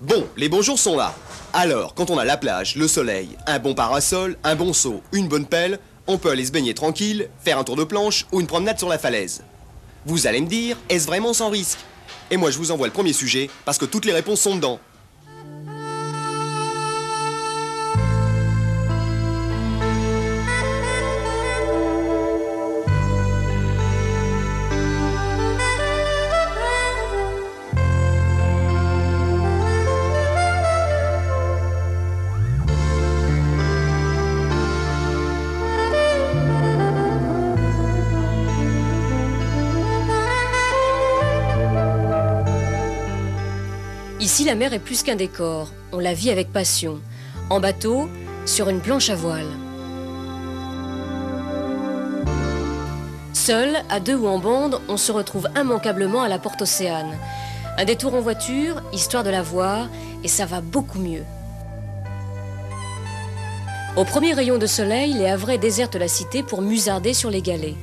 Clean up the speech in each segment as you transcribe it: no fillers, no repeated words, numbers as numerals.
Bon, les bons jours sont là. Alors, quand on a la plage, le soleil, un bon parasol, un bon seau, une bonne pelle, on peut aller se baigner tranquille, faire un tour de planche ou une promenade sur la falaise. Vous allez me dire, est-ce vraiment sans risque? Et moi je vous envoie le premier sujet, parce que toutes les réponses sont dedans. Ici, la mer est plus qu'un décor. On la vit avec passion. En bateau, sur une planche à voile. Seul, à deux ou en bande, on se retrouve immanquablement à la Porte Océane. Un détour en voiture, histoire de la voir, et ça va beaucoup mieux. Au premier rayon de soleil, les Havrais désertent la cité pour musarder sur les galets.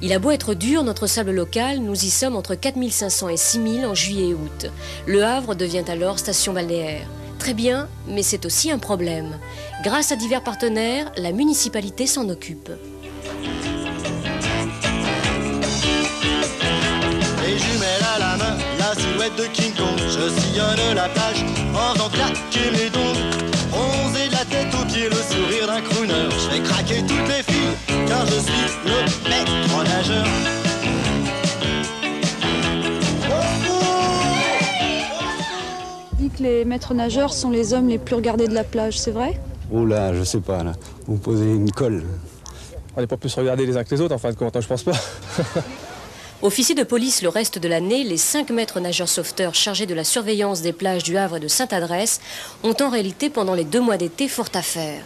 Il a beau être dur, notre sable local, nous y sommes entre 4500 et 6000 en juillet et août. Le Havre devient alors station balnéaire. Très bien, mais c'est aussi un problème. Grâce à divers partenaires, la municipalité s'en occupe. Les jumelles à la main, la silhouette de King Kong. Je sillonne la plage en faisant claquer mes dons. Bronzé de la tête aux pieds, le sourire d'un crooner. Je fais craquer toutes les filles, car je suis le maître nageur. On dit que les maîtres nageurs sont les hommes les plus regardés de la plage, c'est vrai? Oh là, je sais pas, là. Vous me posez une colle. On n'est pas plus regardés les uns que les autres, en fin de compte, je pense pas. Officiers de police le reste de l'année, les 5 maîtres nageurs sauveteurs chargés de la surveillance des plages du Havre et de Sainte-Adresse ont en réalité pendant les 2 mois d'été fort à faire.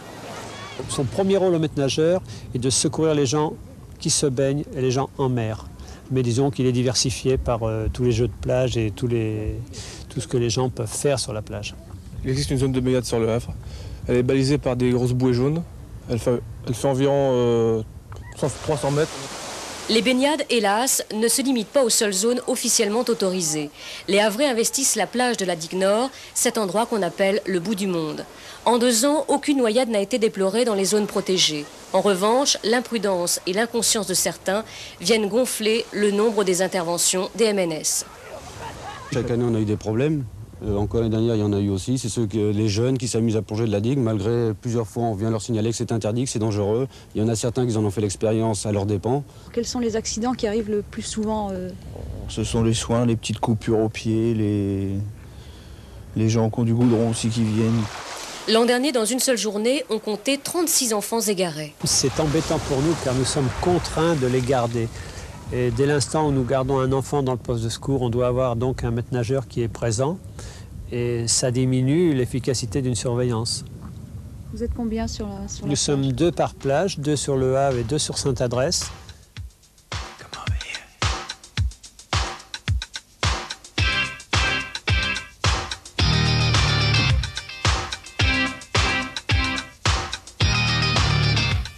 Son premier rôle au maître nageur est de secourir les gens qui se baignent et les gens en mer. Mais disons qu'il est diversifié par tous les jeux de plage et tout ce que les gens peuvent faire sur la plage. Il existe une zone de baignade sur le Havre. Elle est balisée par des grosses bouées jaunes. Elle fait environ 300 mètres. Les baignades, hélas, ne se limitent pas aux seules zones officiellement autorisées. Les Havrais investissent la plage de la Digue Nord, cet endroit qu'on appelle le bout du monde. En 2 ans, aucune noyade n'a été déplorée dans les zones protégées. En revanche, l'imprudence et l'inconscience de certains viennent gonfler le nombre des interventions des MNS. Chaque année, on a eu des problèmes. Encore l'année dernière, il y en a eu aussi. C'est les jeunes qui s'amusent à plonger de la digue. Malgré plusieurs fois, on vient leur signaler que c'est interdit, que c'est dangereux. Il y en a certains qui en ont fait l'expérience à leurs dépens. Quels sont les accidents qui arrivent le plus souvent? Ce sont les soins, les petites coupures aux pieds, les gens qui ont du goudron aussi qui viennent. L'an dernier, dans une seule journée, on comptait 36 enfants égarés. C'est embêtant pour nous car nous sommes contraints de les garder. Et dès l'instant où nous gardons un enfant dans le poste de secours, on doit avoir donc un maître nageur qui est présent. Et ça diminue l'efficacité d'une surveillance. Vous êtes combien sur la Nous plage? sommes 2 par plage, 2 sur le Havre et 2 sur Sainte-Adresse.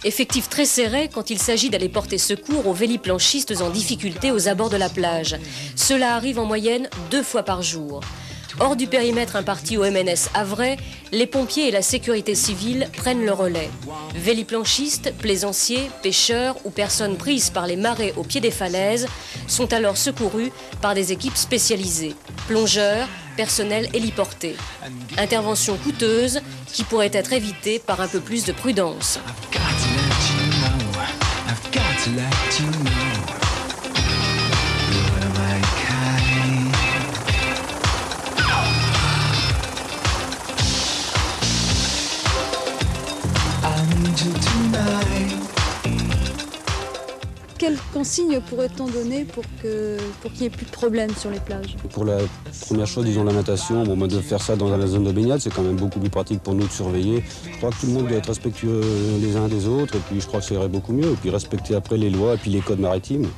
Effectif très serré quand il s'agit d'aller porter secours aux véliplanchistes en difficulté aux abords de la plage. Cela arrive en moyenne 2 fois par jour. Hors du périmètre imparti au MNS Havrais, les pompiers et la sécurité civile prennent le relais. Véliplanchistes, plaisanciers, pêcheurs ou personnes prises par les marées au pied des falaises sont alors secourus par des équipes spécialisées. Plongeurs, personnel héliporté. Intervention coûteuse qui pourrait être évitée par un peu plus de prudence. Quelles consignes pourrait-on donner pour qu'il n'y ait plus de problèmes sur les plages? Pour la première chose, disons la natation, bon, de faire ça dans la zone de baignade, c'est quand même beaucoup plus pratique pour nous de surveiller. Je crois que tout le monde doit être respectueux les uns des autres, et puis je crois que ça irait beaucoup mieux. Et puis respecter après les lois et puis les codes maritimes.